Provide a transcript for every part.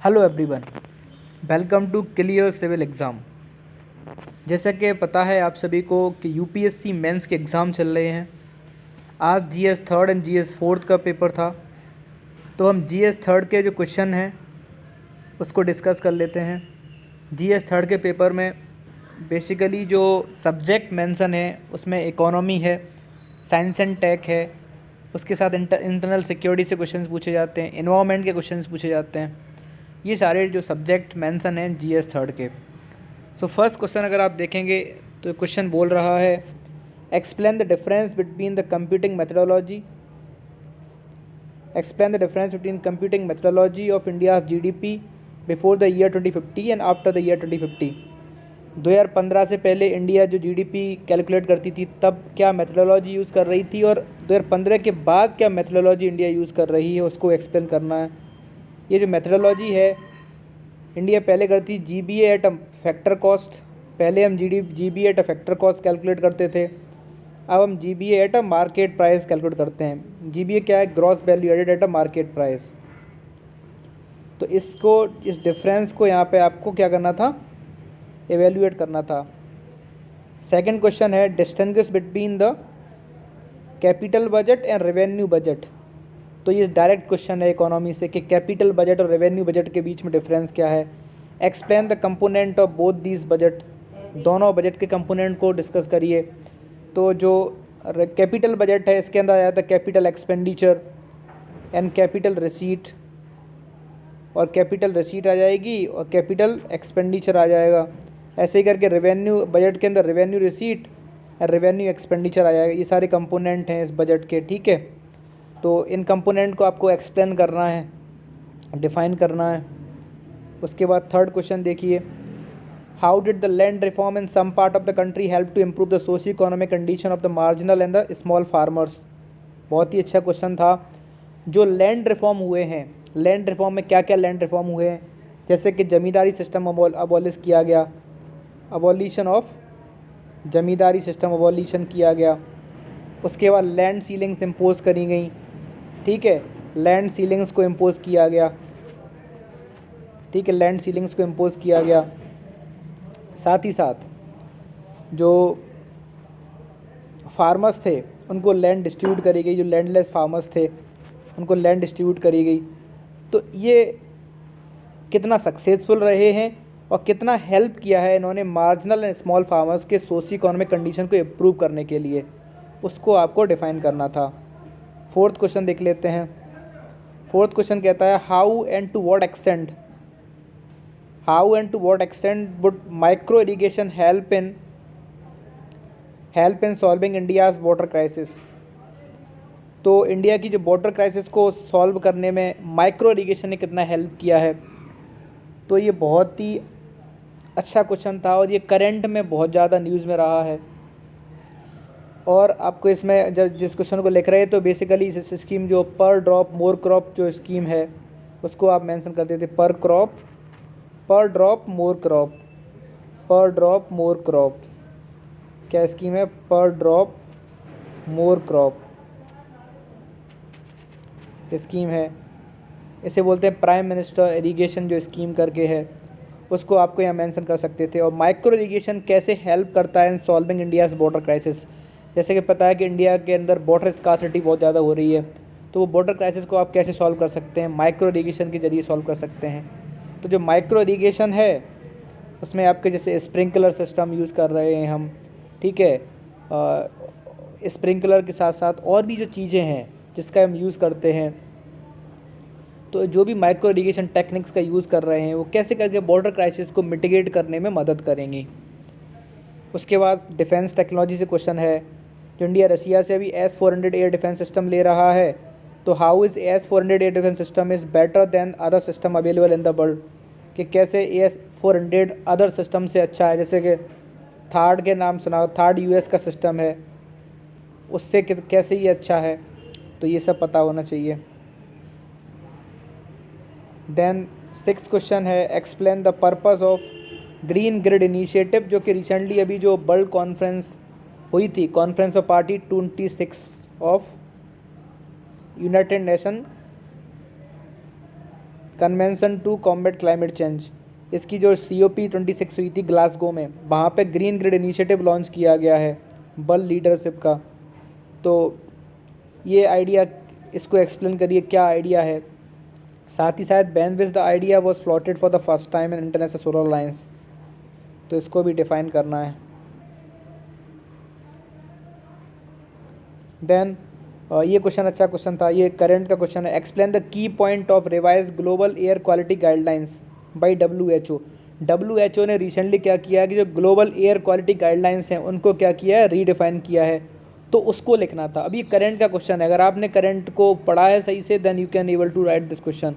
Hello everyone, welcome to clear civil exam. जैसा कि पता है आप सभी को कि यूपीएससी मेंस के एग्ज़ाम चल रहे हैं। आज GS third and GS fourth का पेपर था, तो हम जीएस थर्ड के जो क्वेश्चन हैं उसको डिस्कस कर लेते हैं। जीएस थर्ड के पेपर में बेसिकली जो सब्जेक्ट मेंशन है उसमें इकोनॉमी है, साइंस एंड टेक है, उसके साथ इंटरनल सिक्योरिटी से क्वेश्चंस पूछे जाते हैं, एनवायरनमेंट के क्वेश्चंस पूछे जाते हैं। ये सारे जो सब्जेक्ट मेंशन हैं जीएस थर्ड के। सो फर्स्ट क्वेश्चन अगर आप देखेंगे तो क्वेश्चन बोल रहा है explain the difference between the computing methodology of India GDP before the year 2050 and after the year 2050। 2015 से पहले इंडिया जो जीडीपी कैलकुलेट करती थी तब क्या मेथडोलॉजी यूज़ कर रही थी, और 2015 के बाद क्या मेथडोलॉजी इंडिया यूज़ कर रही है, उसको एक्सप्लेन करना है। ये जो मेथडोलॉजी है, इंडिया पहले करती G V at a factor cost. पहले हम G V at a factor cost calculate करते थे, अब हम G V at a market price calculate करते हैं। जी बी ए क्या है? Gross value added at a market price. तो इस डिफरेंस को यहाँ पे आपको क्या करना था? एवेल्यूएट करना था। सेकंड क्वेश्चन है distinguish between the capital budget and revenue budget. तो ये डायरेक्ट क्वेश्चन है इकोनॉमी से कि कैपिटल बजट और रेवेन्यू बजट के बीच में डिफरेंस क्या है। Explain the component of both these budget. दोनों बजट के कंपोनेंट को डिस्कस करिए। तो जो कैपिटल बजट है इसके अंदर आ जाता है capital expenditure and capital receipt, और कैपिटल रिसीट आ जाएगी और कैपिटल एक्सपेंडिचर आ जाएगा। ऐसे ही करके रेवेन्यू बजट के अंदर रेवेन्यू रिसीट और रेवेन्यू एक्सपेंडिचर आ जाएगा। ये सारे कंपोनेंट हैं इस बजट के, ठीक है। तो इन कंपोनेंट को आपको एक्सप्लेन करना है, डिफाइन करना है। उसके बाद थर्ड क्वेश्चन देखिए, how did the land reform in some part of the country help to improve the socio economic condition of the marginal and the small farmers. बहुत ही अच्छा क्वेश्चन था। जो लैंड रिफॉर्म हुए हैं, लैंड रिफॉर्म में क्या क्या लैंड रिफॉर्म हुए हैं, जैसे कि जमींदारी सिस्टम अबॉलिश किया गया, abolition of zamindari system abolition किया गया। उसके बाद लैंड सीलिंग्स इम्पोज करी गई, ठीक है, लैंड सीलिंग्स को इम्पोज किया गया, ठीक है, लैंड सीलिंग्स को इम्पोज किया गया। साथ ही साथ जो फार्मर्स थे उनको लैंड डिस्ट्रीब्यूट करी गई, जो लैंडलेस फार्मर्स थे उनको लैंड डिस्ट्रीब्यूट करी गई। तो ये कितना सक्सेसफुल रहे हैं और कितना हेल्प किया है इन्होंने मार्जिनल एंड स्मॉल फार्मर्स के सोशियो इकोनॉमिक कंडीशन को इम्प्रूव करने के लिए, उसको आपको डिफाइन करना था। फोर्थ क्वेश्चन देख लेते हैं। फोर्थ क्वेश्चन कहता है how and to what extent would micro irrigation help in solving India's water crisis. तो इंडिया की जो वाटर क्राइसिस को सॉल्व करने में माइक्रो इरिगेशन ने कितना हेल्प किया है। तो ये बहुत ही अच्छा क्वेश्चन था और ये करंट में बहुत ज़्यादा न्यूज़ में रहा है। और आपको इसमें जब जिस क्वेश्चन को लिख रहे हैं तो बेसिकली इस स्कीम जो पर ड्रॉप मोर क्रॉप जो स्कीम है उसको आप मेंशन कर देते पर ड्रॉप मोर क्रॉप। क्या स्कीम है? पर ड्रॉप मोर क्रॉप स्कीम है। इसे बोलते हैं प्राइम मिनिस्टर इरिगेशन जो स्कीम करके है, उसको आपको यहाँ मेंशन कर सकते थे। और माइक्रो इरिगेशन कैसे हेल्प करता है इन सॉल्विंग इंडियाज़ वाटर क्राइसिस। जैसे कि पता है कि इंडिया के अंदर वाटर स्कार्सिटी बहुत ज़्यादा हो रही है, तो वो वाटर क्राइसिस को आप कैसे सॉल्व कर सकते हैं? माइक्रो इरिगेशन के जरिए सॉल्व कर सकते हैं। तो जो माइक्रो इरिगेशन है उसमें आपके जैसे स्प्रिंकलर सिस्टम यूज़ कर रहे हैं हम, ठीक है, स्प्रिंकलर के साथ साथ और भी जो चीज़ें हैं जिसका हम यूज़ करते हैं, तो जो भी माइक्रो इरिगेशन टेक्निक्स का यूज़ कर रहे हैं वो कैसे करके वाटर क्राइसिस को मिटिगेट करने में मदद करेंगी। उसके बाद डिफेंस टेक्नोलॉजी से क्वेश्चन है, जो इंडिया रसिया से अभी S-400 एयर डिफेंस सिस्टम ले रहा है, तो how is S-400 air defence system is better than other system available in the world. कि कैसे S-400 अदर सिस्टम से अच्छा है। जैसे कि थार्ड के नाम सुना, थार्ड US का सिस्टम है, उससे कैसे ये अच्छा है, तो ये सब पता होना चाहिए। देन सिक्स्थ क्वेश्चन है explain the purpose of green grid initiative, जो कि रिसेंटली अभी जो वर्ल्ड कॉन्फ्रेंस हुई थी, conference of party 26 of United Nation convention to combat climate change, इसकी जो COP26 हुई थी ग्लासगो में, वहाँ पे ग्रीन ग्रिड इनिशिएटिव लॉन्च किया गया है वर्ल्ड लीडरशिप का। तो ये आइडिया, इसको एक्सप्लेन करिए क्या आइडिया है। साथ ही साथ बैंविस the idea was floated for the first time in International Solar Alliance, तो इसको भी डिफाइन करना है। देन ये क्वेश्चन अच्छा क्वेश्चन था, ये करंट का क्वेश्चन है। Explain the key point of revise global air quality guidelines by WHO। WHO ने रिसेंटली क्या किया है कि जो ग्लोबल एयर क्वालिटी गाइडलाइंस हैं उनको क्या किया है, रीडिफाइन किया है, तो उसको लिखना था। अभी करंट का क्वेश्चन है, अगर आपने करंट को पढ़ा है सही से then you can able to write this question.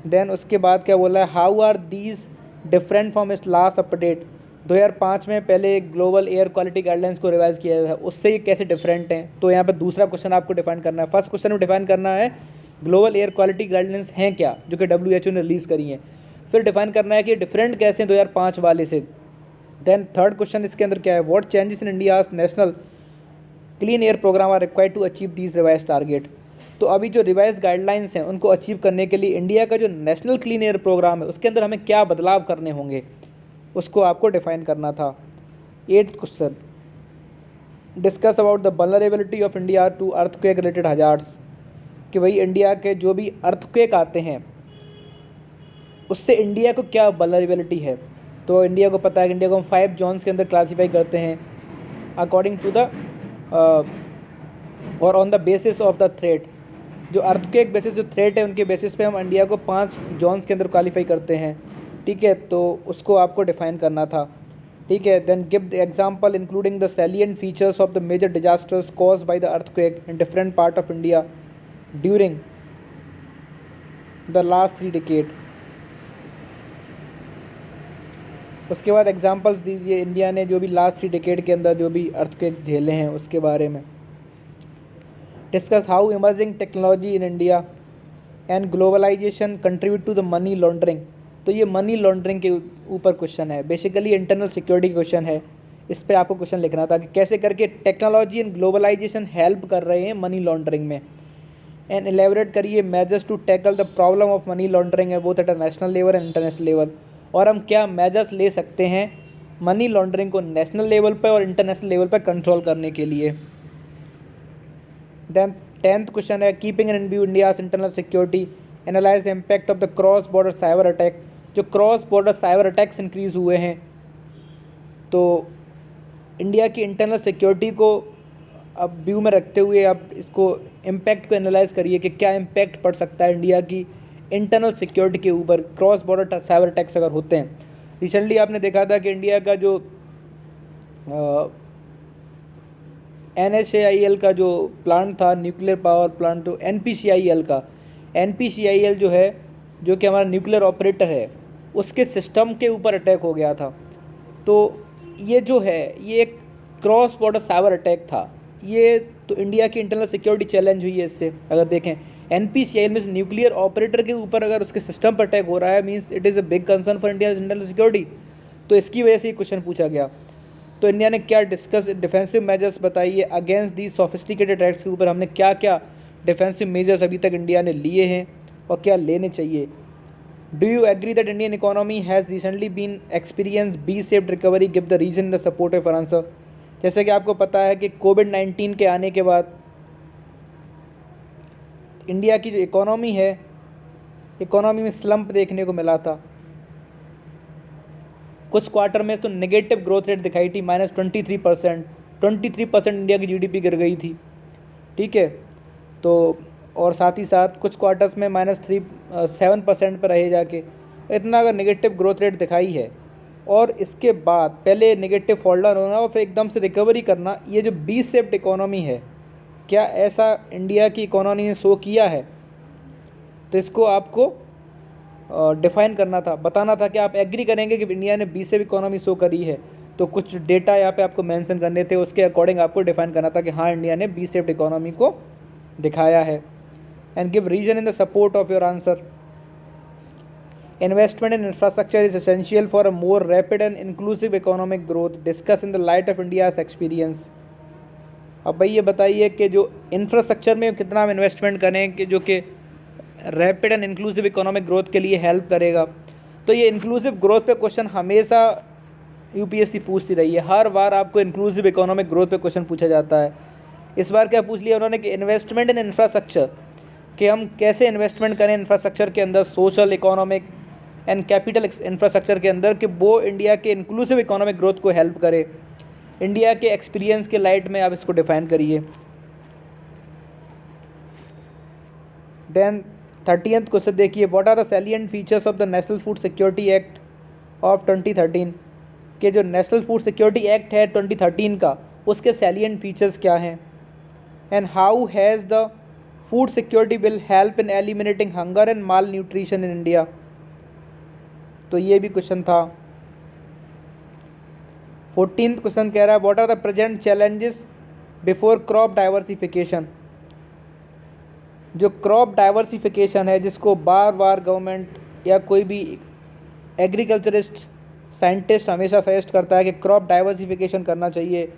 Then उसके बाद क्या बोला है, how are these different from इस लास्ट अपडेट। 2005 में पहले ग्लोबल एयर क्वालिटी गाइडलाइंस को रिवाइज किया गया था, उससे ये कैसे डिफरेंट हैं। तो यहाँ पे दूसरा क्वेश्चन आपको डिफाइन करना है। फर्स्ट क्वेश्चन में डिफाइन करना है ग्लोबल एयर क्वालिटी गाइडलाइंस हैं क्या, जो कि WHO ने रिलीज़ करी हैं। फिर डिफाइन करना है कि डिफरेंट कैसे हैं 2005 वाले से। देन थर्ड क्वेश्चन इसके अंदर क्या है, what changes in India's national clean air programme are required to achieve these revise target. तो अभी जो रिवाइज गाइडलाइंस हैं उनको अचीव करने के लिए इंडिया का जो नेशनल क्लीन एयर प्रोग्राम है उसके अंदर हमें क्या बदलाव करने होंगे, उसको आपको डिफाइन करना था। 8th question, discuss about the vulnerability of India to earthquake related hazards, कि भाई इंडिया के जो भी अर्थक्वेक आते हैं उससे इंडिया को क्या वल्नरेबिलिटी है। तो इंडिया को पता है कि इंडिया को हम 5 जोन्स के अंदर क्लासीफाई करते हैं अकॉर्डिंग टू द और on the basis of the threat. जो अर्थक्वेक बेसिस जो थ्रेट है उनके बेसिस पे हम इंडिया को 5 जोन्स के अंदर क्वालिफाई करते हैं, ठीक है। तो उसको आपको डिफाइन करना था, ठीक है। Then give the example including the salient features of the major disasters caused by the earthquake in different part of India during the last 3 decade. उसके बाद एग्जांपल्स दीजिए इंडिया ने जो भी लास्ट 3 डिकेड के अंदर जो भी अर्थक्वेक झेले हैं उसके बारे में। Discuss how emerging technology in India and globalization contribute to the money laundering. तो ये मनी लॉन्ड्रिंग के ऊपर क्वेश्चन है, बेसिकली इंटरनल सिक्योरिटी क्वेश्चन है। इस पर आपको क्वेश्चन लिखना था कि कैसे करके टेक्नोलॉजी एंड ग्लोबलाइजेशन हेल्प कर रहे हैं मनी लॉन्ड्रिंग में। एंड एलेबोरेट करिए measures to tackle the problem of money laundering है both at a national level and international level. और हम क्या मेजर्स ले सकते हैं मनी लॉन्ड्रिंग को नेशनल लेवल पर और इंटरनेशनल लेवल पर कंट्रोल करने के लिए। देन 10th क्वेश्चन है, keeping in view India's internal security, analyze the impact of the cross border cyber attack. जो cross border cyber attacks increase हुए हैं, तो इंडिया की इंटरनल सिक्योरिटी को अब व्यू में रखते हुए अब इसको इम्पैक्ट को एनालाइज करिए कि क्या इम्पैक्ट पड़ सकता है इंडिया की इंटरनल सिक्योरिटी के ऊपर क्रॉस बॉर्डर साइबर अटैक्स अगर होते हैं। रिसेंटली आपने देखा था कि इंडिया का जो NHAIL का जो प्लांट था न्यूक्लियर पावर प्लांट, तो NPCIL का NPCIL जो है, जो कि हमारा न्यूक्लियर ऑपरेटर है, उसके सिस्टम के ऊपर अटैक हो गया था। तो ये जो है ये एक क्रॉस बॉर्डर साइबर अटैक था। ये तो इंडिया की इंटरनल सिक्योरिटी चैलेंज हुई है इससे। अगर देखें NPCIL में न्यूक्लियर ऑपरेटर के ऊपर अगर उसके सिस्टम पर अटैक हो रहा है, means it is a big concern for India internal security. तो इसकी वजह से ये क्वेश्चन पूछा गया। तो इंडिया ने क्या डिस्कस डिफेंसिव मेजर्स बताइए अगेंस्ट दी सोफिस्टिकेटेड अटैक्स के ऊपर हमने क्या क्या डिफेंसिव मेजर्स अभी तक इंडिया ने लिए हैं और क्या लेने चाहिए। Do you agree that Indian economy has recently been experience V shaped recovery, give the reason the supportive for answer. जैसे कि आपको पता है कि कोविड-19 के आने के बाद इंडिया की जो इकोनॉमी है, इकोनॉमी में स्लम्प देखने को मिला था। कुछ क्वार्टर में तो नेगेटिव ग्रोथ रेट दिखाई थी, -23%। 23% इंडिया की GDP गिर गई थी, ठीक है। तो और साथ ही साथ कुछ क्वार्टर्स में -7% पर रहे जाके। इतना अगर नेगेटिव ग्रोथ रेट दिखाई है और इसके बाद पहले नेगेटिव फॉल डाउन होना और फिर एकदम से रिकवरी करना, ये जो बी शेप्ड इकोनॉमी है, क्या ऐसा इंडिया की इकोनॉमी ने शो किया है? तो इसको आपको डिफ़ाइन करना था, बताना था कि आप एग्री करेंगे कि इंडिया ने बी शेप इकोनॉमी शो करी है। तो कुछ डेटा यहाँ पे आपको मेंशन करने थे, उसके अकॉर्डिंग आपको डिफ़ाइन करना था कि हाँ इंडिया ने बी शेप्ड इकोनॉमी को दिखाया है। And give reason in the support of your answer. Investment in infrastructure is essential for a more rapid and inclusive economic growth, discuss in the light of India's experience. अब भाई ये बताइए कि जो infrastructure में कितना हम इन्वेस्टमेंट करें कि जो कि rapid and inclusive economic growth के लिए हेल्प करेगा। तो ये इंक्लूसिव ग्रोथ पे क्वेश्चन हमेशा यूपीएससी पूछती रही है, हर बार आपको इंक्लूसिव इकोनॉमिक ग्रोथ पे क्वेश्चन पूछा जाता है। इस बार क्या पूछ लिया उन्होंने कि इन्वेस्टमेंट इन इंफ्रास्ट्रक्चर, कि हम कैसे इन्वेस्टमेंट करें इंफ्रास्ट्रक्चर के अंदर, social, economic and capital infrastructure के अंदर, कि वो इंडिया के इंक्लूसिव इकोनॉमिक ग्रोथ को हेल्प करे। इंडिया के एक्सपीरियंस के लाइट में आप इसको डिफाइन करिए। देन 30th क्वेश्चन देखिए, what are the salient features of the national food security act of 2013, कि जो नेशनल फूड सिक्योरिटी एक्ट है 2013 का, उसके सैलिएंट फीचर्स क्या हैं। And how has the food security bill help in eliminating hunger and mall nutrition in India. तो ये भी क्वेश्चन था। 14th क्वेश्चन कह रहा है, what are the present challenges before crop diversification. जो क्रॉप डाइवर्सिफिकेशन है, जिसको बार बार गवर्नमेंट या कोई भी एग्रीकल्चरिस्ट, साइंटिस्ट हमेशा सजेस्ट करता है कि क्रॉप डाइवर्सिफिकेशन करना चाहिए।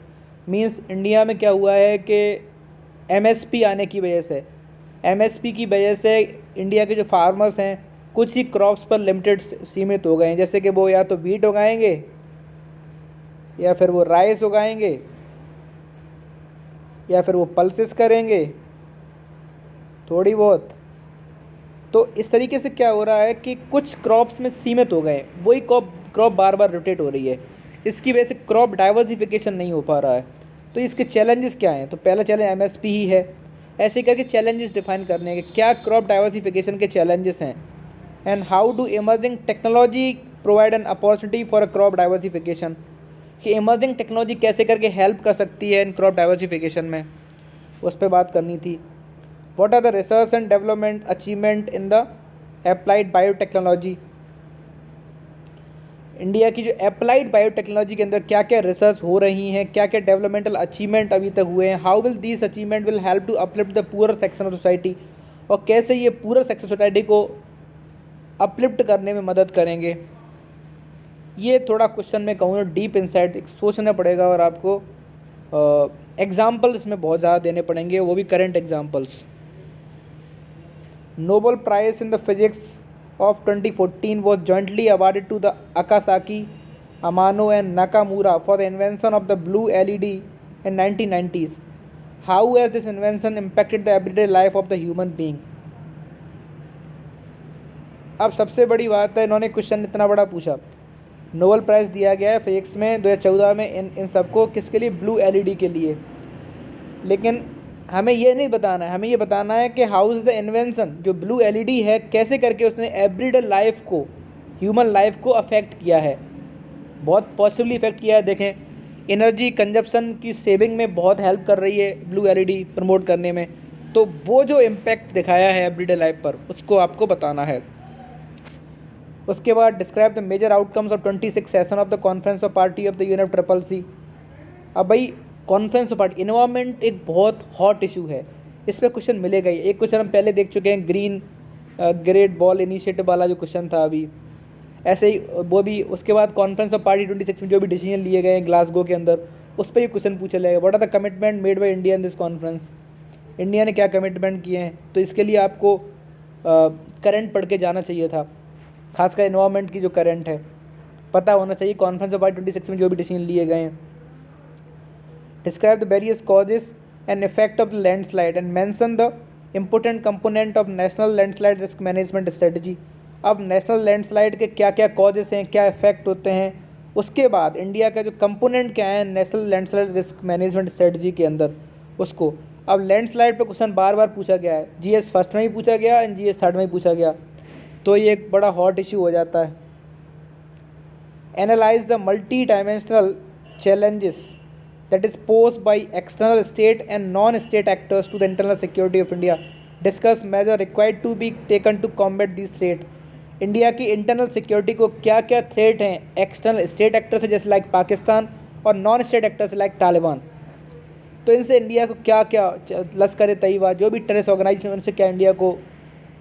मींस इंडिया में क्या हुआ है कि एमएसपी आने की वजह से, एमएसपी की वजह से इंडिया के जो फार्मर्स हैं कुछ ही क्रॉप्स पर लिमिटेड सीमित हो गए हैं। जैसे कि वो या तो वीट उगाएंगे या फिर वो राइस उगाएंगे या फिर वो पल्सेस करेंगे थोड़ी बहुत। तो इस तरीके से क्या हो रहा है कि कुछ क्रॉप्स में सीमित हो गए, वही क्रॉप बार बार रोटेट हो रही है। इसकी वजह से क्रॉप डाइवर्सिफिकेशन नहीं हो पा रहा है। तो इसके चैलेंजेस क्या हैं, तो पहला चैलेंज एमएसपी ही है। ऐसे करके चैलेंजेस डिफाइन करने हैं कि क्या क्रॉप डाइवर्सिफिकेशन के चैलेंजेस हैं। And how do emerging technology provide an opportunity for a crop diversification, कि इमर्जिंग टेक्नोलॉजी कैसे करके हेल्प कर सकती है इन क्रॉप डाइवर्सिफिकेशन में, उस पर बात करनी थी। What are the research and development achievement in the applied biotechnology. India की जो अप्लाइड बायोटेक्नोलॉजी के अंदर क्या क्या रिसर्च हो रही हैं, क्या क्या डेवलपमेंटल अचीवमेंट अभी तक हुए हैं। How will this achievement will help to uplift the poor section of society, और कैसे ये पुअर सेक्शन सोसाइटी को अपलिफ्ट करने में मदद करेंगे। ये थोड़ा क्वेश्चन में कहूँ डीप इनसाइट सोचना पड़ेगा, और आपको एग्जाम्पल इसमें बहुत ज़्यादा देने पड़ेंगे, वो भी current examples. Nobel prize in the physics of 2014 was jointly awarded to the Akasaki, Amano and Nakamura for the invention of the blue LED in 1990s. How has this invention impacted the everyday life of the human being? अब सबसे बड़ी बात है, इन्होंने question इतना बड़ा पूछा। Nobel prize दिया गया है फिजिक्स में 2014 में इन सबको, किसके लिए, ब्लू LED के लिए। लेकिन हमें ये नहीं बताना है, हमें ये बताना है कि हाउ इज़ द इन्वेंशन, जो ब्लू LED है कैसे करके उसने एवरीडे लाइफ को, ह्यूमन लाइफ को अफेक्ट किया है, बहुत पॉजिटिवली इफेक्ट किया है। देखें, एनर्जी कंजप्शन की सेविंग में बहुत हेल्प कर रही है ब्लू LED प्रमोट करने में। तो वो जो इम्पैक्ट दिखाया है एवरीडे लाइफ पर, उसको आपको बताना है। उसके बाद describe the major outcomes of 26 session of the conference of party of the UNFCCC। अब भाई कॉन्फ्रेंस ऑफ पार्टी, इन्वायरमेंट एक बहुत हॉट इशू है, इस पर क्वेश्चन मिलेगा ही। एक क्वेश्चन हम पहले देख चुके हैं, ग्रीन ग्रेट बॉल इनिशिएटिव वाला जो क्वेश्चन था अभी, ऐसे ही वो भी। उसके बाद कॉन्फ्रेंस ऑफ पार्टी 26 में जो भी डिसीजन लिए गए हैं ग्लासगो के अंदर, उस पर ही क्वेश्चन पूछा जाएगा। What are the commitment made by India in this conference, India ने क्या कमिटमेंट किए हैं। तो इसके लिए आपको करंट पढ़ के जाना चाहिए था, खासकर इन्वायरमेंट की जो करंट है पता होना चाहिए। कॉन्फ्रेंस ऑफ पार्टी 26 में जो भी डिसीजन लिए गए हैं। Describe the various causes and effect of the landslide and mention the important component of national landslide risk management strategy। अब नेशनल लैंडस्लाइड के क्या क्या कॉजेस हैं, क्या इफेक्ट होते हैं, उसके बाद इंडिया का जो कंपोनेंट क्या है national landslide risk management strategy के अंदर, उसको। अब लैंडस्लाइड पे क्वेश्चन बार बार पूछा गया है, GS फर्स्ट में ही पूछा गया एंड GS थर्ड में ही पूछा गया, तो ये एक बड़ा हॉट इशू हो जाता है। Analyse the multi dimensional challenges that is posed by external state and non-state actors to the internal security of India. Discuss measures required to be taken to combat these threat। India की internal security को क्या क्या threat हैं external state actor से, जैसे like Pakistan, और non state actor से like Taliban. तो इनसे इंडिया को क्या क्या, लश्कर तैयबा, जो भी टेररिस्ट ऑर्गेनाइजेशन, उनसे क्या इंडिया को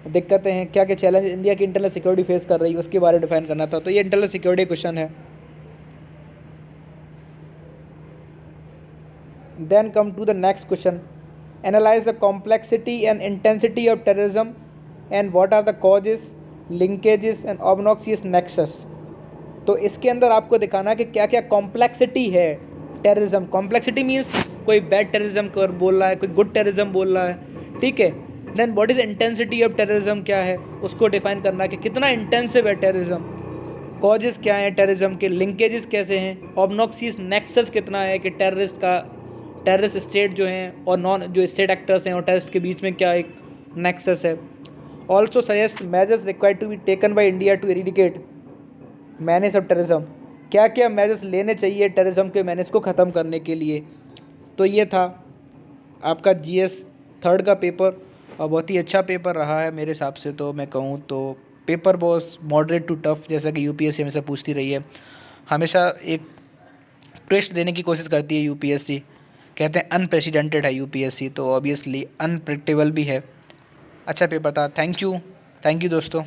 दिक्कतें हैं, क्या क्या चैलेंज इंडिया की इंटरनल सिक्योरिटी फेस कर रही है, उसके बारे में डिफाइन करना था। तो ये इंटरनल सिक्योरिटी क्वेश्चन है। Then come to the next question, analyze the complexity and intensity of terrorism and what are the causes, linkages and obnoxious nexus. तो इसके अंदर आपको दिखाना कि क्या क्या कॉम्प्लेक्सिटी है टेररिज्म। कॉम्प्लेक्सिटी मीन्स कोई बैड टेररिज्म कर बोल रहा है, कोई गुड टेररिज्म बोल रहा है, ठीक है। Then what is intensity of terrorism, क्या है उसको डिफाइन करना कि कितना इंटेंसिव है टेररिज्म। कॉजेस क्या हैं टेररिज्म के, लिंकेजेस कैसे हैं, ऑब्नॉक्सियस नेक्सस कितना है कि टेररिस्ट स्टेट जो हैं और नॉन जो स्टेट एक्टर्स हैं और टेररिस्ट के बीच में क्या एक नेक्सस है। Also suggest measures required to be taken by India to eradicate manage of terrorism. क्या क्या मेजर्स लेने चाहिए टेररिज्म के मैनेज को ख़त्म करने के लिए। तो ये था आपका GS थर्ड का पेपर और बहुत ही अच्छा पेपर रहा है मेरे हिसाब से। तो मैं कहूँ तो पेपर बहुत मॉडरेट टू टफ, जैसा कि UPSC हमेशा पूछती रही है, हमेशा एक ट्विस्ट देने की कोशिश करती है UPSC। कहते हैं अनप्रेसिडेंटेड है UPSC, तो ऑब्वियसली अनप्रेडिक्टेबल भी है। अच्छा पेपर था। थैंक यू दोस्तों।